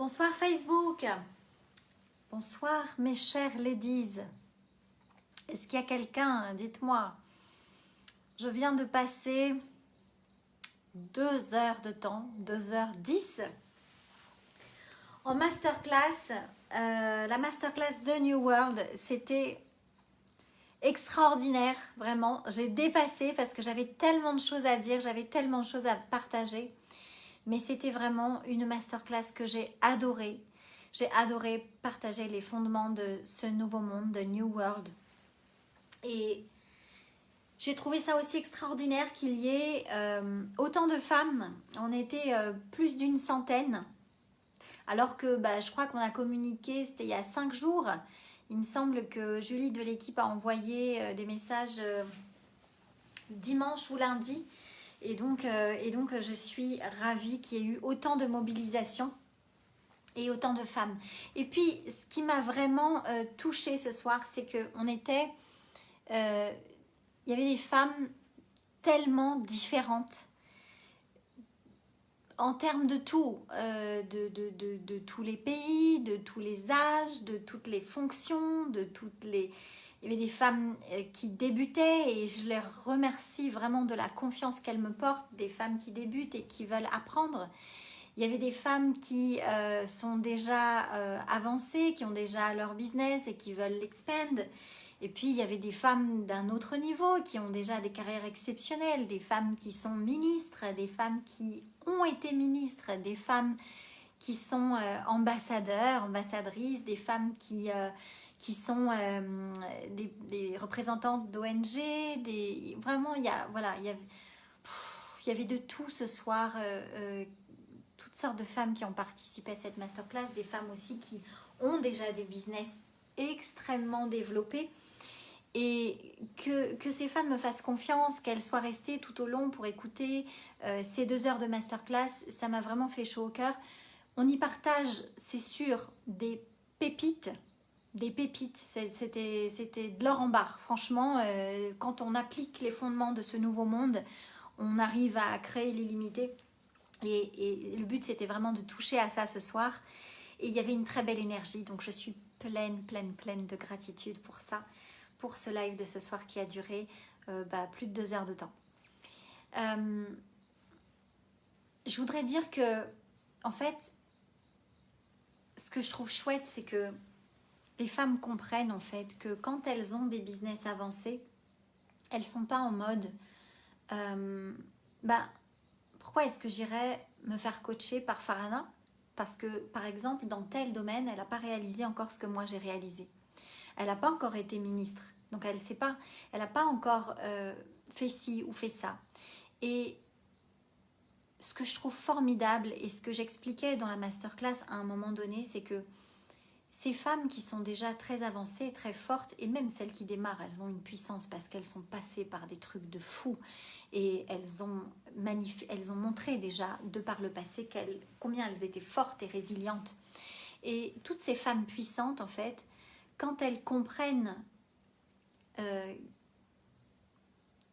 Bonsoir Facebook. Bonsoir mes chères ladies. Est-ce qu'il y a quelqu'un? Dites-moi. Je viens de passer 2 heures de temps, 2h10 en masterclass. La masterclass The New World, c'était extraordinaire, vraiment. J'ai dépassé parce que j'avais tellement de choses à dire, j'avais tellement de choses à partager. Mais c'était vraiment une masterclass que j'ai adorée. J'ai adoré partager les fondements de ce nouveau monde, de New World. Et j'ai trouvé ça aussi extraordinaire qu'il y ait autant de femmes. On était plus d'une centaine. Alors que je crois qu'on a communiqué, c'était il y a 5 jours. Il me semble que Julie de l'équipe a envoyé des messages dimanche ou lundi. Et donc, je suis ravie qu'il y ait eu autant de mobilisation et autant de femmes. Et puis, ce qui m'a vraiment touchée ce soir, c'est qu'on était... il y avait des femmes tellement différentes en termes de tout, de tous les pays, de tous les âges, de toutes les fonctions, de toutes les... Il y avait des femmes qui débutaient et je les remercie vraiment de la confiance qu'elles me portent, des femmes qui débutent et qui veulent apprendre. Il y avait des femmes qui sont déjà avancées, qui ont déjà leur business et qui veulent l'expand. Et puis il y avait des femmes d'un autre niveau qui ont déjà des carrières exceptionnelles, des femmes qui sont ministres, des femmes qui ont été ministres, des femmes qui sont ambassadeurs, ambassadrices, des femmes qui sont des représentantes d'ONG, vraiment il y avait de tout ce soir, toutes sortes de femmes qui ont participé à cette masterclass, des femmes aussi qui ont déjà des business extrêmement développés et que ces femmes me fassent confiance, qu'elles soient restées tout au long pour écouter ces 2 heures de masterclass, ça m'a vraiment fait chaud au cœur. On y partage, c'est sûr, des pépites. C'était de l'or en barre. Franchement, quand on applique les fondements de ce nouveau monde, on arrive à créer l'illimité. Et le but, c'était vraiment de toucher à ça ce soir. Et il y avait une très belle énergie. Donc, je suis pleine de gratitude pour ça, pour ce live de ce soir qui a duré plus de 2 heures de temps. Je voudrais dire que, en fait, ce que je trouve chouette, c'est que les femmes comprennent en fait que quand elles ont des business avancés, elles ne sont pas en mode pourquoi est-ce que j'irais me faire coacher par Farhana? Parce que par exemple dans tel domaine elle n'a pas réalisé encore ce que moi j'ai réalisé, elle n'a pas encore été ministre, donc elle sait pas, elle n'a pas encore fait ci ou fait ça. Et ce que je trouve formidable et ce que j'expliquais dans la masterclass à un moment donné, c'est que ces femmes qui sont déjà très avancées, très fortes, et même celles qui démarrent, elles ont une puissance parce qu'elles sont passées par des trucs de fou et elles ont montré déjà de par le passé combien elles étaient fortes et résilientes. Et toutes ces femmes puissantes, en fait, quand elles comprennent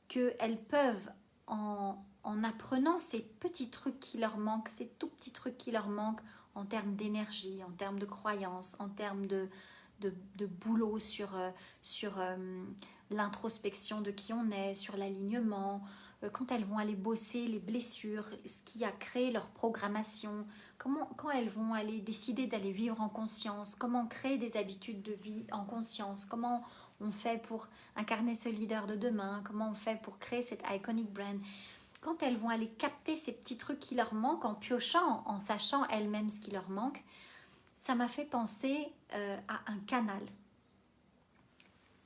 qu'elles peuvent, en apprenant ces petits trucs qui leur manquent, ces tout petits trucs qui leur manquent, en termes d'énergie, en termes de croyance, en termes de boulot sur l'introspection de qui on est, sur l'alignement, quand elles vont aller bosser les blessures, ce qui a créé leur programmation, quand elles vont aller décider d'aller vivre en conscience, comment créer des habitudes de vie en conscience, comment on fait pour incarner ce leader de demain, comment on fait pour créer cette iconic brand. Quand elles vont aller capter ces petits trucs qui leur manquent, en piochant, en sachant elles-mêmes ce qui leur manque, ça m'a fait penser à un canal.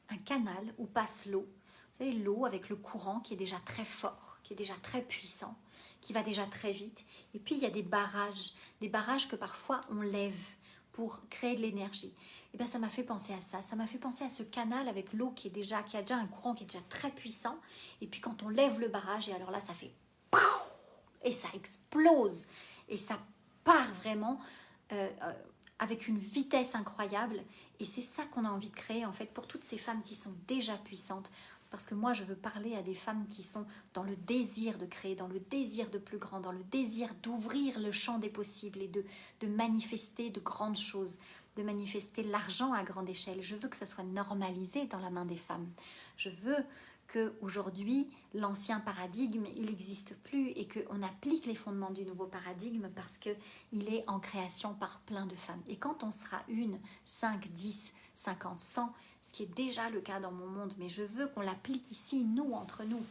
Un canal où passe l'eau. Vous savez, l'eau avec le courant qui est déjà très fort, qui est déjà très puissant, qui va déjà très vite. Et puis, il y a des barrages que parfois on lève pour créer de l'énergie. Et bien, ça m'a fait penser à ça. Ça m'a fait penser à ce canal avec l'eau qui a déjà un courant qui est déjà très puissant. Et puis, quand on lève le barrage, et alors là, ça fait pouf, et ça explose. Et ça part vraiment avec une vitesse incroyable. Et c'est ça qu'on a envie de créer, en fait, pour toutes ces femmes qui sont déjà puissantes. parce que moi je veux parler à des femmes qui sont dans le désir de créer, dans le désir de plus grand, dans le désir d'ouvrir le champ des possibles et de manifester de grandes choses, de manifester l'argent à grande échelle. Je veux que ça soit normalisé dans la main des femmes. Je veux qu'aujourd'hui, l'ancien paradigme, il n'existe plus et qu'on applique les fondements du nouveau paradigme parce qu'il est en création par plein de femmes. Et quand on sera 1, 5, 10, 50, 100, ce qui est déjà le cas dans mon monde, mais je veux qu'on l'applique ici, nous, entre nous.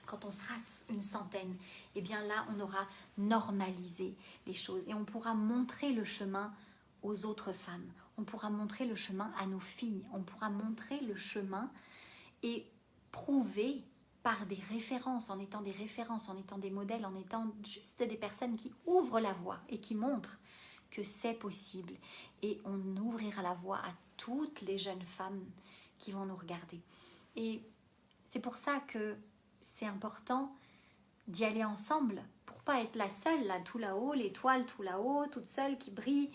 Quand on sera une centaine, eh bien là, on aura normalisé les choses et on pourra montrer le chemin aux autres femmes. On pourra montrer le chemin à nos filles. On pourra montrer le chemin et prouver par des références, en étant des références, en étant des modèles, en étant juste des personnes qui ouvrent la voie et qui montrent que c'est possible. Et on ouvrira la voie à toutes les jeunes femmes qui vont nous regarder. Et c'est pour ça que c'est important d'y aller ensemble, pour pas être la seule, là, tout là-haut, l'étoile tout là-haut, toute seule qui brille,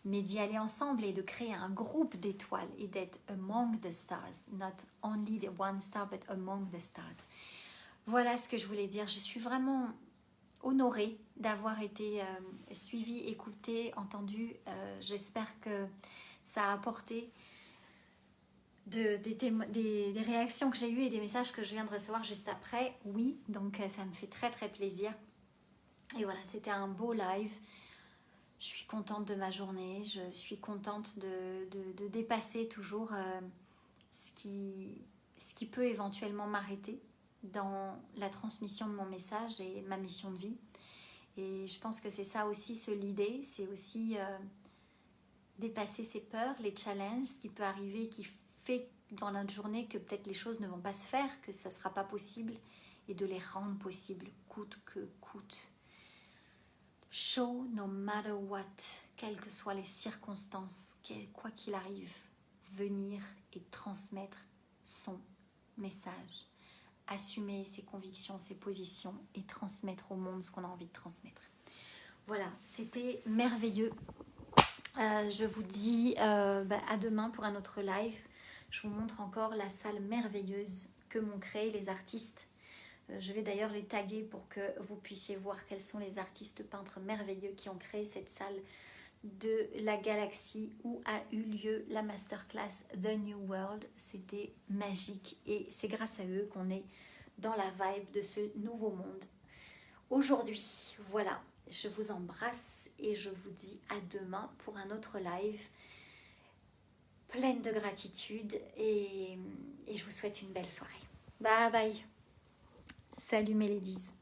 mais d'y aller ensemble et de créer un groupe d'étoiles et d'être among the stars, not only the one star, but among the stars. Voilà ce que je voulais dire. Je suis vraiment honorée d'avoir été suivie, écoutée, entendue. J'espère que ça a apporté des réactions que j'ai eues et des messages que je viens de recevoir juste après. Oui, donc ça me fait très très plaisir. Et voilà, c'était un beau live. Je suis contente de ma journée, je suis contente de dépasser toujours ce qui peut éventuellement m'arrêter dans la transmission de mon message et ma mission de vie. Et je pense que c'est ça aussi, se leader, c'est aussi dépasser ses peurs, les challenges, ce qui peut arriver, qui fait dans notre journée que peut-être les choses ne vont pas se faire, que ça ne sera pas possible, et de les rendre possibles, coûte que coûte. Show no matter what, quelles que soient les circonstances, quoi qu'il arrive, venir et transmettre son message, assumer ses convictions, ses positions et transmettre au monde ce qu'on a envie de transmettre. Voilà, c'était merveilleux. Je vous dis à demain pour un autre live. Je vous montre encore la salle merveilleuse que m'ont créée les artistes. Je vais d'ailleurs les taguer pour que vous puissiez voir quels sont les artistes peintres merveilleux qui ont créé cette salle de la galaxie où a eu lieu la masterclass The New World. C'était magique et c'est grâce à eux qu'on est dans la vibe de ce nouveau monde aujourd'hui. Voilà, je vous embrasse et je vous dis à demain pour un autre live pleine de gratitude et je vous souhaite une belle soirée. Bye bye. Salut mes ladies.